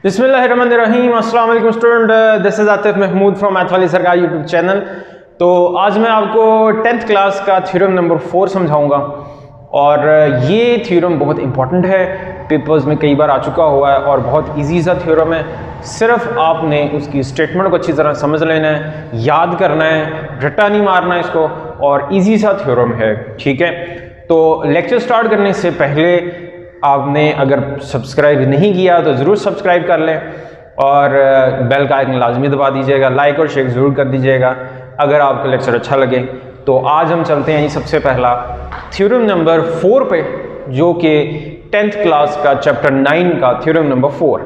बिस्मिल्लाहिर्रहमानिर्रहीम। अस्सलाम वालेकुम student, this is Atif Mahmood from math Wali Sarkar YouTube channel. तो आज मैं आपको 10th क्लास का थ्योरम नंबर 4 समझाऊंगा और ये थ्योरम बहुत इंपॉर्टेंट है, पेपर्स में कई बार आ चुका हुआ है और बहुत इजी सा थ्योरम है। सिर्फ आपने उसकी स्टेटमेंट को अच्छी तरह समझ लेना है, याद करना है, रट्टा नहीं मारना है इसको, और इजी सा थ्योरम है, ठीक है। तो लेक्चर स्टार्ट करने से पहले आपने अगर सब्सक्राइब नहीं किया तो ज़रूर सब्सक्राइब कर लें और बेल का आइकन लाजमी दबा दीजिएगा, लाइक और शेयर ज़रूर कर दीजिएगा अगर आपको लेक्चर अच्छा लगे। तो आज हम चलते हैं सबसे पहला थ्योरम नंबर 4 पे, जो कि 10th क्लास का चैप्टर 9 का थ्योरम नंबर 4।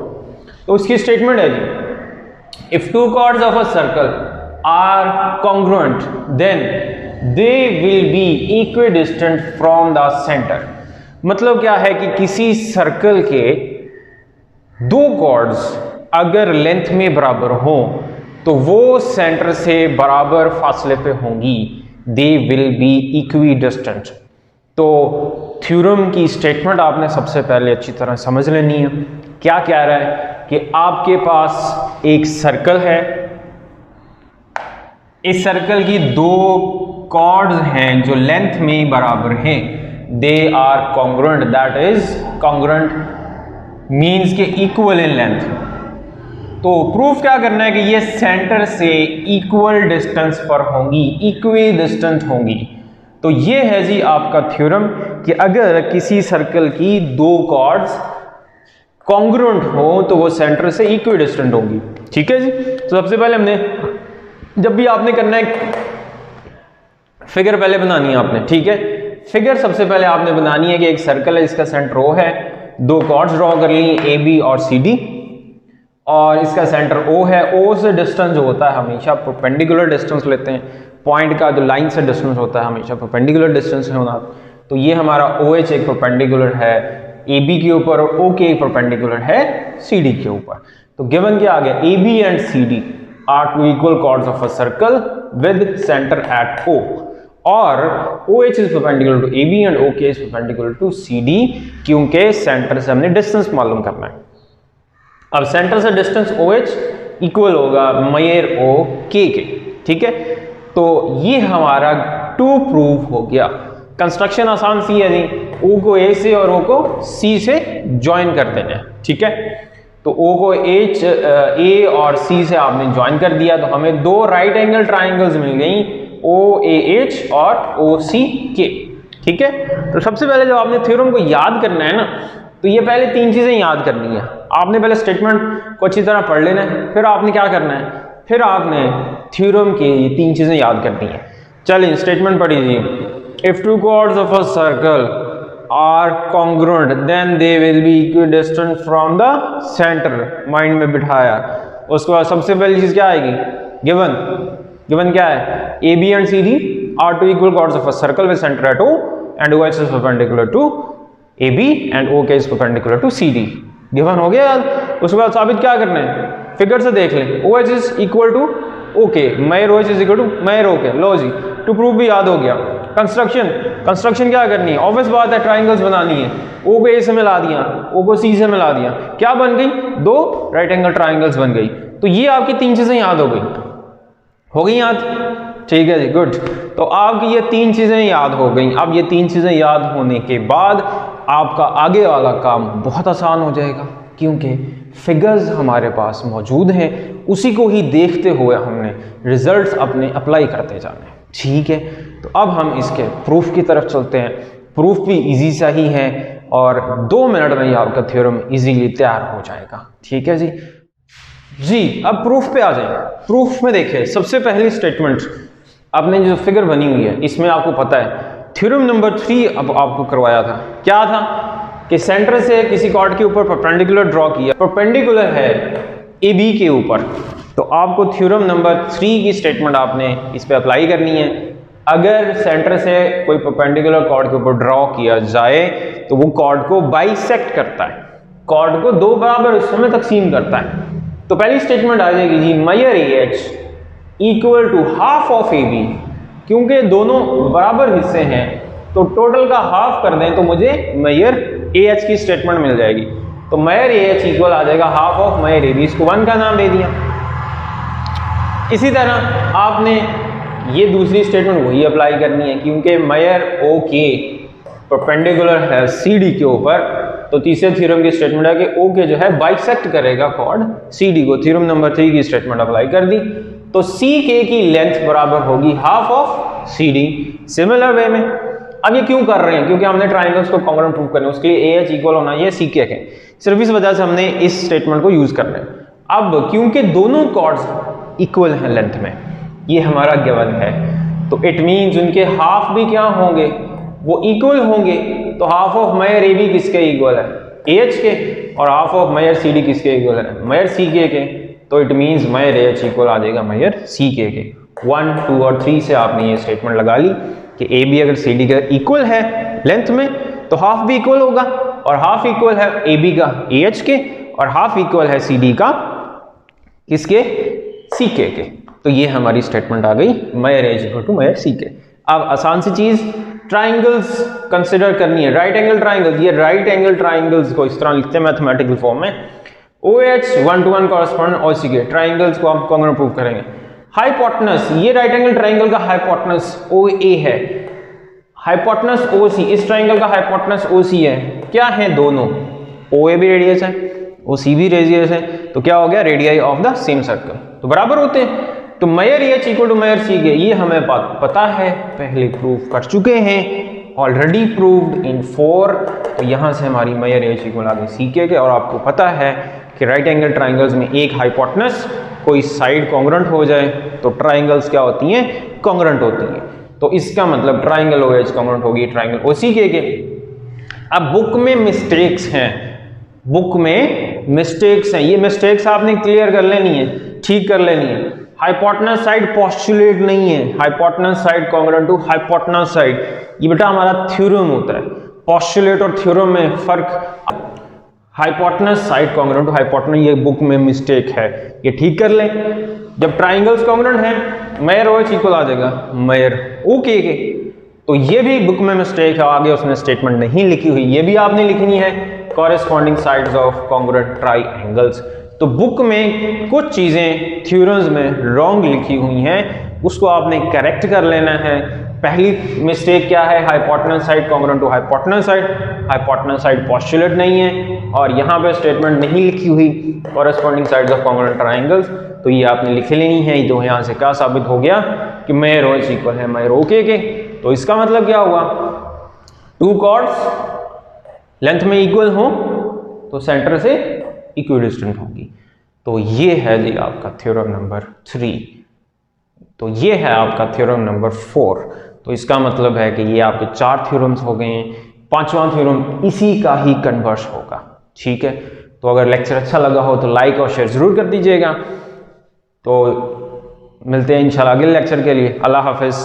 तो उसकी स्टेटमेंट है जी, if two chords of a circle are congruent then they will be equidistant from the centre. मतलब क्या है कि किसी सर्कल के दो कॉर्ड्स अगर लेंथ में बराबर हो तो वो सेंटर से बराबर फासले पे होंगी, दे विल बी इक्विडिस्टेंट। तो थ्योरम की स्टेटमेंट आपने सबसे पहले अच्छी तरह समझ लेनी है। क्या कह रहा है कि आपके पास एक सर्कल है, इस सर्कल की दो कॉर्ड्स हैं जो लेंथ में बराबर हैं, they are congruent, that is congruent means के equal in length। तो प्रूफ क्या करना है कि ये सेंटर से इक्वल डिस्टेंस पर होंगी, इक्वी डिस्टेंट होंगी। तो ये है जी आपका थ्योरम कि अगर किसी सर्कल की दो कॉर्ड्स कॉन्ग्रुएंट हो तो वो सेंटर से इक्वी डिस्टेंट होंगी, ठीक है जी। तो सबसे पहले हमने, जब भी आपने करना है, फिगर पहले बनानी है आपने, ठीक है। फिगर सबसे पहले आपने बनानी है कि एक सर्कल है, इसका सेंटर O है, दो कॉर्ड्स ड्रॉ कर ली AB और CD, और इसका सेंटर O है। O से डिस्टेंस जो होता है हमेशा परपेंडिकुलर डिस्टेंस लेते हैं, पॉइंट का जो लाइन से डिस्टेंस होता है हमेशा परपेंडिकुलर डिस्टेंस होना। तो ये हमारा OH एक परपेंडिकुलर है AB के ऊपर और OK एक परपेंडिकुलर है CD के ऊपर। तो गिवन क्या आ गया, AB and CD are two equal chords of a circle with centre at O, और OH is perpendicular to AB and OK is perpendicular to CD, क्योंकि सेंटर से हमने डिस्टेंस मालूम करना है। अब सेंटर से डिस्टेंस OH इक्वल होगा मेयर OK के, ठीक है। तो ये हमारा टू प्रूफ हो गया। कंस्ट्रक्शन आसान सी है जी, O को A से और O को C से ज्वाइन कर देना है, ठीक है। तो O को A और C से आपने ज्वाइन कर दिया तो हमें दो राइट एंगल ट्राइंगल्स मिल गई, OAH और OCK, ठीक है। तो सबसे पहले जब आपने थ्योरम को याद करना है ना, तो ये पहले तीन चीजें याद करनी है। आपने पहले स्टेटमेंट को अच्छी तरह पढ़ लेना है, फिर आपने क्या करना है, फिर आपने थ्योरम की ये तीन चीजें याद करनी है। चलिए स्टेटमेंट पढ़िए। If two chords of a circle are congruent then they will be equidistant from the centre. Mind में बिठाया, उसके बाद सबसे पहली चीज क्या आएगी, गिवन क्या है, AB and CD are two equal chords of a circle with center at O and OH is perpendicular to AB and OK is perpendicular to CD। Given हो गया याद। उसके बाद साबित क्या करना है, फिगर से देख लें, OH is equal to OK, measure OH is equal to measure OK। लो जी, टू प्रूफ भी याद हो गया। कंस्ट्रक्शन क्या करनी है, ऑब्वियस बात है, ट्राइंगल्स बनानी है। O को A से मिला दिया, O को C से मिला दिया, क्या बन गई, दो राइट एंगल ट्राइंगल्स बन गई। तो ये आपकी तीन चीजें याद हो गई याद, ठीक है जी, गुड। तो आपकी ये तीन चीजें याद हो गई। अब ये तीन चीजें याद होने के बाद आपका आगे वाला काम बहुत आसान हो जाएगा, क्योंकि फिगर्स हमारे पास मौजूद हैं, उसी को ही देखते हुए हमने रिजल्ट्स अपने अप्लाई करते जाने, ठीक है। तो अब हम इसके प्रूफ की तरफ चलते हैं। प्रूफ भी इजी सा ही है और 2 मिनट में ही आपका थ्योरम इजीली तैयार हो जाएगा, ठीक है जी। अब प्रूफ पे आ जाएंगे। प्रूफ में देखिए, सबसे पहली स्टेटमेंट आपने जो फिगर बनी हुई है, इसमें आपको पता है थ्योरम नंबर 3 अब आपको करवाया था, क्या था कि सेंटर से किसी कॉर्ड के ऊपर परपेंडिकुलर ड्रॉ किया, परपेंडिकुलर है AB के ऊपर। तो आपको थ्योरम नंबर 3 की स्टेटमेंट आपने इस पे अप्लाई करनी है। अगर सेंटर से कोई परपेंडिकुलर कॉर्ड के ऊपर ड्रॉ किया जाए तो वो कॉर्ड को बाइसेक्ट करता है, कॉर्ड को दो बराबर हिस्सों में तकसीम करता है। तो पहली स्टेटमेंट आ जाएगी जी, measure AH equal to half of AB। क्योंकि दोनों बराबर हिस्से हैं तो टोटल का हाफ कर दें तो मुझे मेयर AH की स्टेटमेंट मिल जाएगी। तो मेयर ए एच इक्वल आ जाएगा half of measure A B, इसको 1 का नाम दे दिया। इसी तरह आपने ये दूसरी स्टेटमेंट वही अप्लाई करनी है, क्योंकि मेयर ओ के परपेंडिकुलर है सी डी के ऊपर, तो तीसरे थ्योरम की स्टेटमेंट है कि ओ के जो है बाइसेक्ट करेगा कॉर्ड सी डी को। थ्योरम नंबर 3 की स्टेटमेंट अप्लाई कर दी, तो सी के की लेंथ बराबर होगी half of C D. Similar way में अब ये क्यों कर रहे हैं, क्योंकि हमने ट्राइंगल्स को कॉन्ग्रुएंट प्रूव करना है, उसके लिए ए एच इक्वल होना ये सी के सिर्फ इस वजह से हमने इस स्टेटमेंट को यूज करना है। अब क्योंकि दोनों कॉर्ड्स इक्वल हैं लेंथ में, ये हमारा गिवन है, तो इट मीन्स उनके हाफ भी क्या होंगे, वो इक्वल होंगे। तो half of measure A B किसके इक्वल है, ए एच के, और half of measure C D किसके इक्वल है, मेयर सी के। तो it means measure A H equal आ जाएगा मेयर सी के। 1, 2 और 3 से आपने ये स्टेटमेंट लगा ली कि ए बी अगर सी डी का इक्वल है लेंथ में तो हाफ भी इक्वल होगा, और हाफ इक्वल है ए बी का ए एच के, और हाफ इक्वल है सी डी का किसके, सी के। तो ये हमारी स्टेटमेंट आ गई measure A equal to measure C के। अब आसान सी चीज ट्राइंगल्स कंसिडर करनी है, राइट एंगल ट्राइंगल्स। ये राइट एंगल ट्राइंगल्स को इस तरह लिखते हैं मैथमेटिकल फॉर्म में, ओ एच 1-to-1 कॉरेस्पॉन्ड और सी के ट्राइंगल्स को आप कॉन्ग्रुएंट प्रूव करेंगे। हाइपोटेनस, ये राइट एंगल ट्राइंगल का हाइपोटेनस ओ ए है, हाइपोटेनस ओ सी, इस ट्राइंगल का हाइपोटेनस ओ सी है। क्या है दोनों, ओ ए भी रेडियस है, ओ सी भी रेडियस है, तो क्या हो गया, radii of the same circle, तो बराबर होते हैं। तो measure H equal to measure C के, ये हमें पता है, पहले प्रूव कर चुके हैं, ऑलरेडी प्रूव्ड इन 4। तो यहां से हमारी मेयर एच इक्वल आ गई सी के। और आपको पता है कि राइट एंगल ट्राइंगल्स में एक हाइपोटेनस कोई साइड कॉन्ग्रुएंट हो जाए तो ट्राइंगल्स क्या होती हैं, कॉन्ग्रुएंट होती हैं। तो इसका मतलब ट्राइंगल ओ एच कॉन्ग्रुएंट होगी ट्राइंगल ओ सी के। अब बुक में मिस्टेक्स हैं, बुक में मिस्टेक्स हैं, ये मिस्टेक्स आपने क्लियर कर लेनी है, ठीक कर लेनी है। हाइपोटेनस साइड पोस्टुलेट नहीं है, hypotenuse side congruent to hypotenuse side, ये बेटा हमारा थ्योरम होता है। पोस्टुलेट और थ्योरम में फर्क, hypotenuse side congruent to hypotenuse, ये बुक में मिस्टेक है, ये ठीक कर लें। जब ट्राइंगल्स कॉन्ग्रुएंट हैं, मेयर ओ एच इक्वल आ जाएगा मेयर ओ के। तो ये भी बुक में मिस्टेक है, आगे उसने स्टेटमेंट नहीं लिखी हुई, ये भी आपने लिखनी है, corresponding sides of congruent triangles. तो बुक में कुछ चीजें थ्योरम्स में रॉन्ग लिखी हुई हैं, उसको आपने करेक्ट कर लेना है। पहली मिस्टेक क्या है, hypotenuse side congruent to hypotenuse side, hypotenuse side postulate नहीं है, और यहाँ पे स्टेटमेंट नहीं लिखी हुई corresponding sides of congruent triangles, तो ये आपने लिख लेनी है। तो यहाँ से क्या साबित हो गया कि मेयर ओ एच इक्वल है मेयर ओ के। तो इसका मतलब क्या हुआ, टू कॉर्ड्स लेंथ में इक्वल हो तो सेंटर से इक्विडिस्टेंट होगी। तो ये है जी आपका थ्योरम नंबर 3। तो ये है आपका थ्योरम नंबर 4। तो इसका मतलब है कि ये आपके 4 थ्योरम्स हो गए हैं, 5वां थ्योरम इसी का ही कन्वर्स होगा। ठीक है, तो अगर लेक्चर अच्छा लगा हो तो लाइक और शेयर जरूर कर दीजिएगा। तो मिलते हैं इंशाल्लाह अगले लेक्चर के लिए। अल्लाह हाफिज।